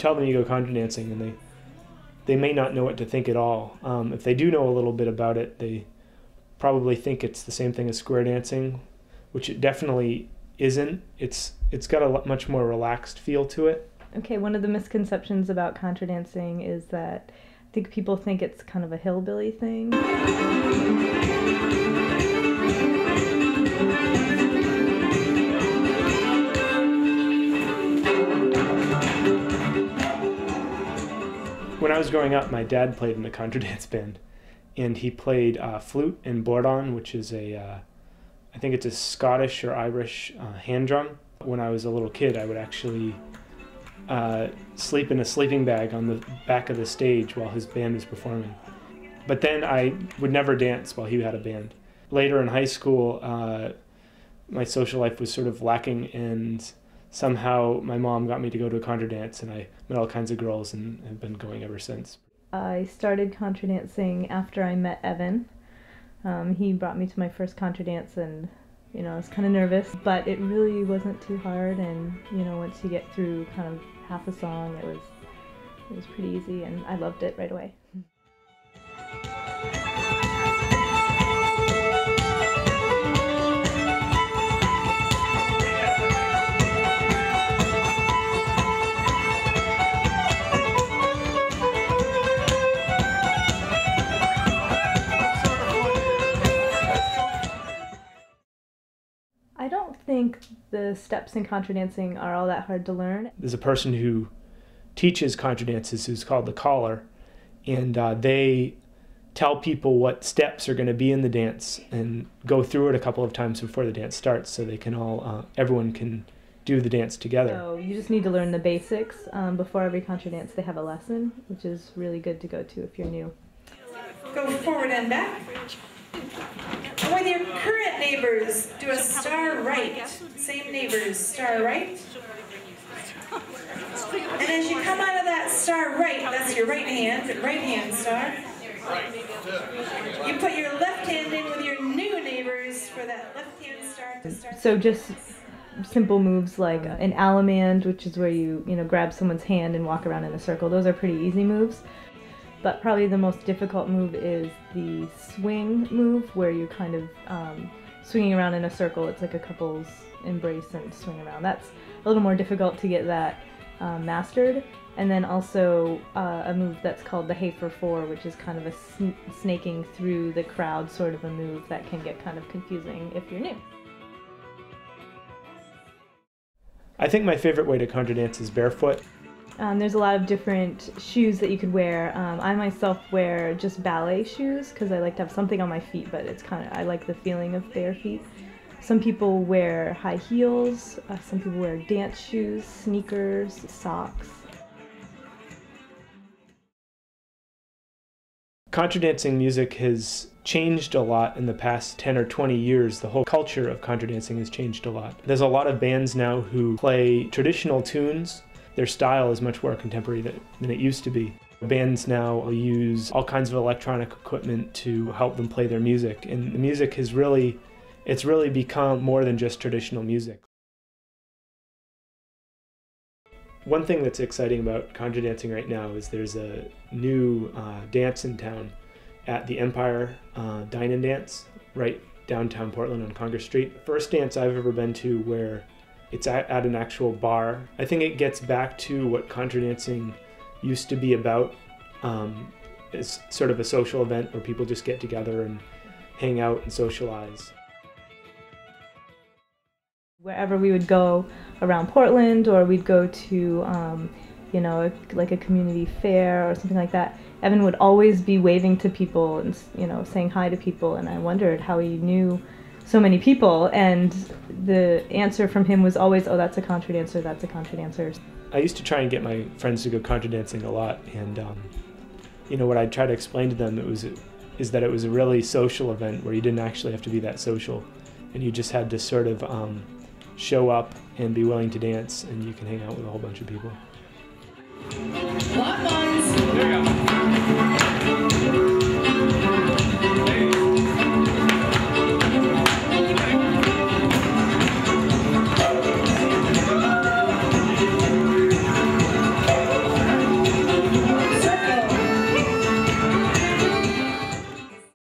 tell them you go contra dancing, and they may not know what to think at all. If they do know a little bit about it, they probably think it's the same thing as square dancing, which it definitely isn't. It's got a much more relaxed feel to it. Okay, one of the misconceptions about contra dancing is that I think people think it's kind of a hillbilly thing. When I was growing up, my dad played in a contra dance band, and he played flute and bourdon, which is I think it's a Scottish or Irish hand drum. When I was a little kid, I would actually sleep in a sleeping bag on the back of the stage while his band was performing. But then I would never dance while he had a band. Later in high school, my social life was sort of lacking, and somehow my mom got me to go to a contra dance, and I met all kinds of girls and have been going ever since. I started contra dancing after I met Evan. He brought me to my first contra dance, and I was kind of nervous, but it really wasn't too hard, and once you get through kind of half a song, it was pretty easy, and I loved it right away. I don't think the steps in contra dancing are all that hard to learn. There's a person who teaches contra dances who's called the caller, and they tell people what steps are going to be in the dance and go through it a couple of times before the dance starts, so they can all everyone can do the dance together. So you just need to learn the basics. Before every contra dance they have a lesson, which is really good to go to if you're new. Go forward and back. And with your current neighbors, do a star right. Same neighbors, star right. And as you come out of that star right, that's your right hand star. You put your left hand in with your new neighbors for that left hand star to start. So just simple moves like an allemande, which is where you grab someone's hand and walk around in a circle. Those are pretty easy moves. But probably the most difficult move is the swing move, where you're kind of swinging around in a circle. It's like a couple's embrace and swing around. That's a little more difficult to get that mastered. And then also a move that's called the Hey for Four, which is kind of a snaking through the crowd sort of a move that can get kind of confusing if you're new. I think my favorite way to contra dance is barefoot. There's a lot of different shoes that you could wear. I myself wear just ballet shoes because I like to have something on my feet, but I like the feeling of bare feet. Some people wear high heels, some people wear dance shoes, sneakers, socks. Contra dancing music has changed a lot in the past 10 or 20 years. The whole culture of contra dancing has changed a lot. There's a lot of bands now who play traditional tunes. Their style is much more contemporary than it used to be. Bands now use all kinds of electronic equipment to help them play their music, and the music has really become more than just traditional music. One thing that's exciting about contra dancing right now is there's a new dance in town at the Empire Dine and Dance right downtown Portland on Congress Street. First dance I've ever been to where it's at an actual bar. I think it gets back to what contra dancing used to be about. It's sort of a social event where people just get together and hang out and socialize. Wherever we would go around Portland, or we'd go to, like a community fair or something like that, Evan would always be waving to people and, saying hi to people, and I wondered how he knew so many people, and the answer from him was always, oh, that's a contra dancer, that's a contra dancer. I used to try and get my friends to go contra dancing a lot, and what I'd try to explain to them is that it was a really social event where you didn't actually have to be that social, and you just had to sort of show up and be willing to dance, and you can hang out with a whole bunch of people. Lot lines.